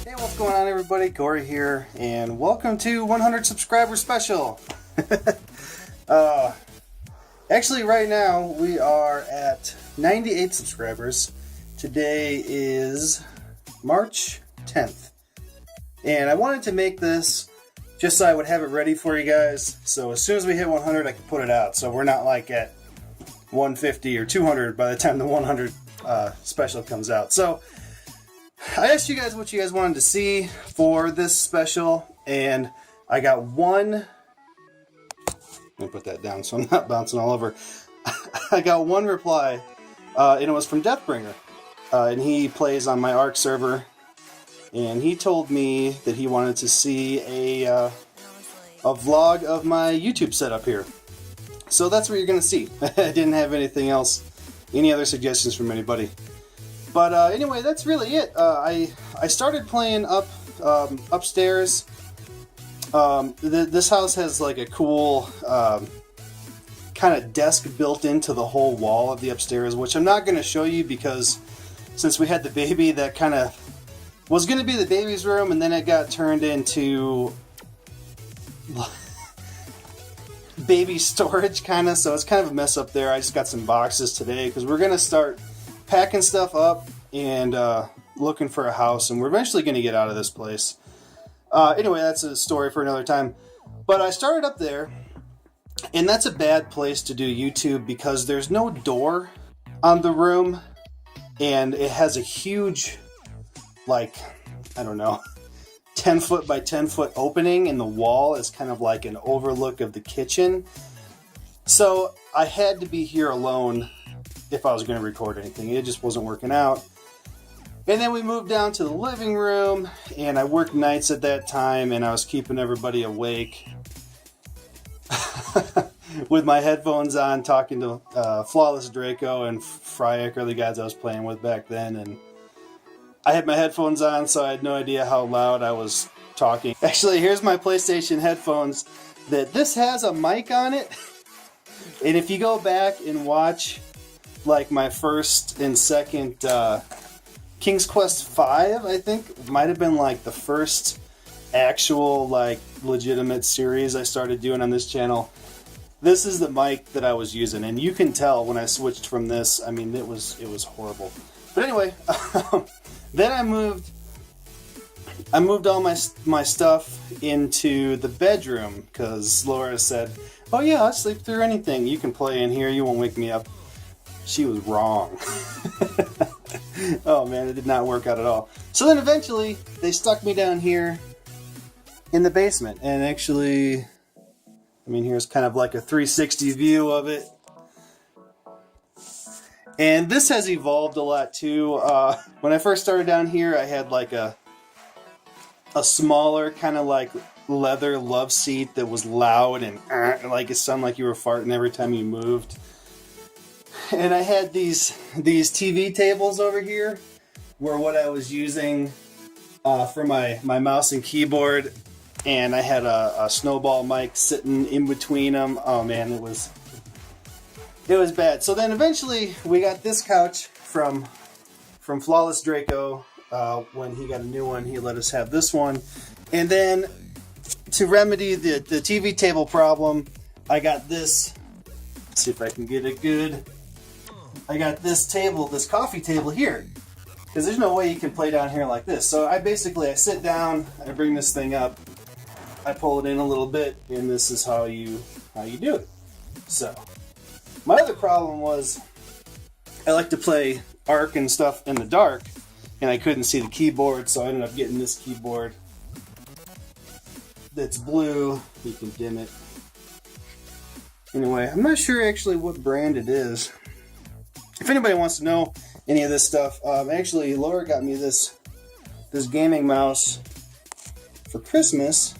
Hey, what's going on, everybody? Corey here, and welcome to 100 subscriber special. Actually, right now we are at 98 subscribers. Today is March 10th, and I wanted to make this just so I would have it ready for you guys. So as soon as we hit 100, I can put it out. So we're not like at 150 or 200 by the time the 100 special comes out. So I asked you guys what you guys wanted to see for this special, and I got one. Let me put that down so I'm not bouncing all over. I got one reply, and it was from Deathbringer, and he plays on my Ark server, and he told me that he wanted to see a vlog of my YouTube setup here. So that's what you're going to see. I didn't have anything else, any other suggestions from anybody. But anyway, that's really it. I started playing upstairs. This house has like a cool kind of desk built into the whole wall of the upstairs, which I'm not going to show you because since we had the baby, that kind of was going to be the baby's room, and then it got turned into baby storage kind of, so it's kind of a mess up there. I just got some boxes today because we're going to start packing stuff up and looking for a house, and we're eventually going to get out of this place. Anyway, that's a story for another time. But I started up there, and that's a bad place to do YouTube because there's no door on the room, and it has a huge, like, I don't know, 10 foot by 10 foot opening in the wall is kind of like an overlook of the kitchen. So I had to be here alone if I was going to record anything. It just wasn't working out. And then we moved down to the living room, and I worked nights at that time, and I was keeping everybody awake with my headphones on, talking to Flawless Draco and Fryak, are the guys I was playing with back then. And I had my headphones on, so I had no idea how loud I was talking. Actually, here's my PlayStation headphones. This has a mic on it. And if you go back and watch like my first and second King's Quest V, I think might have been like the first actual like legitimate series I started doing on this channel. This is the mic that I was using, and you can tell when I switched from this. I mean, it was horrible. But anyway, then I moved all my stuff into the bedroom because Laura said, "Oh yeah, I'll sleep through anything. You can play in here. You won't wake me up." She was wrong. Oh man, it did not work out at all. So then eventually they stuck me down here in the basement, and actually, I mean, here's kind of like a 360 view of it. And this has evolved a lot too. When I first started down here, I had like a smaller kind of like leather love seat that was loud and like it sounded like you were farting every time you moved. And I had these TV tables over here were what I was using for my mouse and keyboard. And I had a snowball mic sitting in between them. Oh man, it was bad. So then eventually we got this couch from Flawless Draco. When he got a new one, he let us have this one. And then to remedy the TV table problem, I got this. Let's see if I can get it good. I got this coffee table here. Because there's no way you can play down here like this. So I sit down, I bring this thing up, I pull it in a little bit, and this is how you do it. So my other problem was I like to play Ark and stuff in the dark, and I couldn't see the keyboard, so I ended up getting this keyboard that's blue. You can dim it. Anyway, I'm not sure actually what brand it is. If anybody wants to know any of this stuff, actually Laura got me this gaming mouse for Christmas,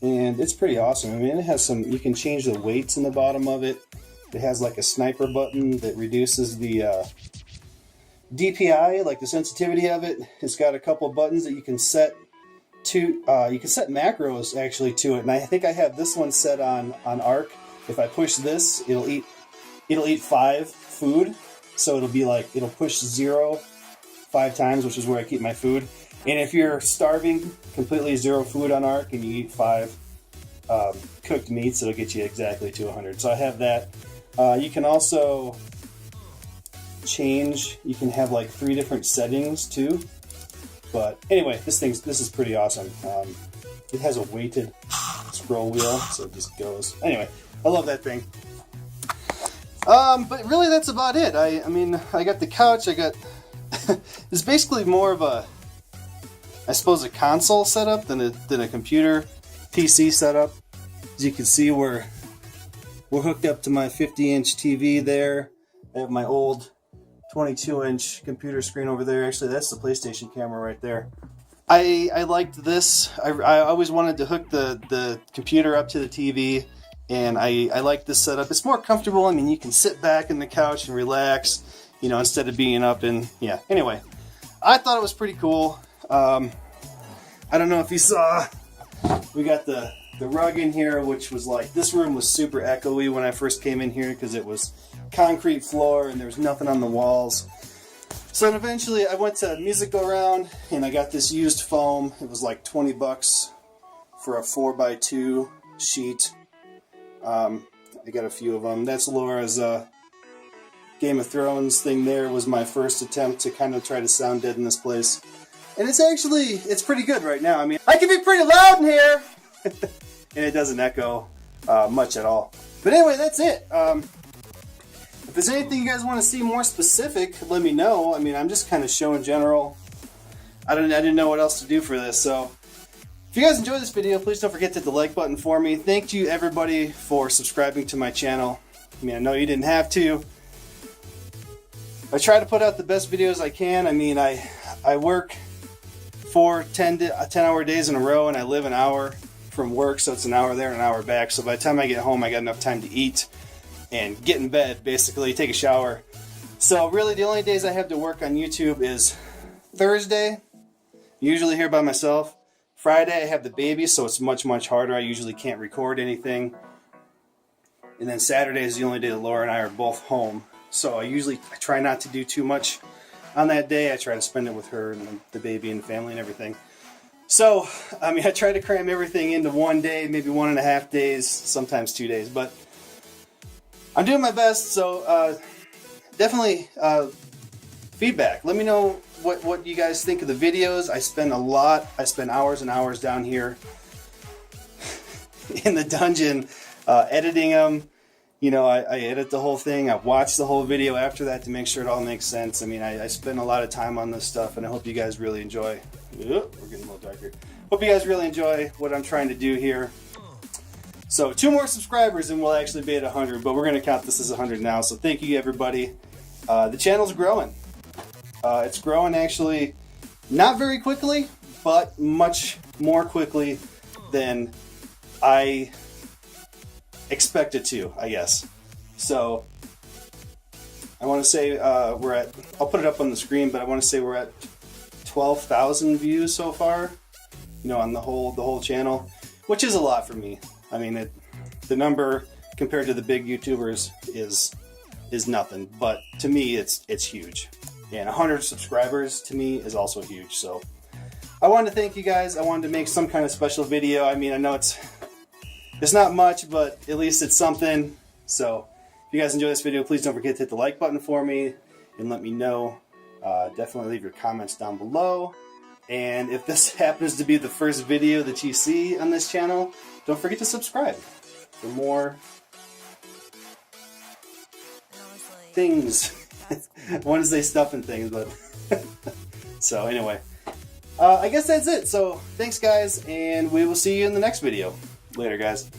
and it's pretty awesome. I mean, it has you can change the weights in the bottom of it. It has like a sniper button that reduces the DPI, like the sensitivity of it. It's got a couple buttons that you can set to, you can set macros actually to it. And I think I have this one set on Ark. If I push this, it'll eat 5 food. So it'll push 0 5 times, which is where I keep my food. And if you're starving, completely 0 food on Ark, and you eat 5 cooked meats, it'll get you exactly to 100. So I have that. You can also change. You can have like 3 different settings too. But anyway, this is pretty awesome. It has a weighted scroll wheel, so it just goes. Anyway, I love that thing. But really, that's about it. I mean, I got the couch. I got. It's basically more of a, I suppose, a console setup than a computer PC setup. As you can see, we're hooked up to my 50-inch TV there. I have my old 22-inch computer screen over there. Actually, that's the PlayStation camera right there. I liked this. I always wanted to hook the computer up to the TV, and I like this setup. It's more comfortable. I mean, you can sit back in the couch and relax, you know, instead of being up and, yeah. Anyway, I thought it was pretty cool. I don't know if you saw, we got the rug in here, which was like, this room was super echoey when I first came in here because it was concrete floor and there was nothing on the walls. So then eventually I went to Music Go Round and I got this used foam. It was like $20 for a 4x2 sheet. I got a few of them. That's Laura's Game of Thrones thing there. Was my first attempt to kind of try to sound dead in this place. And it's pretty good right now. I mean, I can be pretty loud in here! And it doesn't echo much at all. But anyway, that's it. If there's anything you guys want to see more specific, let me know. I mean, I'm just kind of showing general. I didn't know what else to do for this. So if you guys enjoyed this video, please don't forget to hit the like button for me. Thank you everybody for subscribing to my channel. I mean, I know you didn't have to. I try to put out the best videos I can. I mean, I work 4 10-hour days in a row, and I live an hour from work, so it's an hour there and an hour back. So by the time I get home, I got enough time to eat and get in bed, basically, take a shower. So really the only days I have to work on YouTube is Thursday. usually here by myself. Friday I have the baby, so it's much harder. I usually can't record anything. And then Saturday is the only day that Laura and I are both home. So I try not to do too much on that day. I try to spend it with her and the baby and family and everything. So, I mean, I try to cram everything into one day, maybe 1.5 days, sometimes 2 days. But I'm doing my best, so definitely feedback. Let me know what you guys think of the videos. I spend hours and hours down here in the dungeon editing them. You know, I edit the whole thing. I watch the whole video after that to make sure it all makes sense. I mean, I spend a lot of time on this stuff, and I hope you guys really enjoy. We're getting a little darker. Hope you guys really enjoy what I'm trying to do here. So 2 more subscribers and we'll actually be at 100, but we're going to count this as 100 now. So thank you, everybody. The channel's growing. It's growing actually not very quickly, but much more quickly than I expected to, I guess. So I want to say I'll put it up on the screen, but I want to say we're at 12,000 views so far, you know, on the whole channel, which is a lot for me. I mean, the number compared to the big YouTubers is nothing, but to me it's huge. And 100 subscribers to me is also huge. So I wanted to thank you guys. I wanted to make some kind of special video. I mean, I know it's not much, but at least it's something. So if you guys enjoy this video, please don't forget to hit the like button for me and let me know. Definitely leave your comments down below. And if this happens to be the first video that you see on this channel, don't forget to subscribe for more things. I want to say stuff and things, but so anyway, I guess that's it. So thanks guys, and we will see you in the next video. Later guys.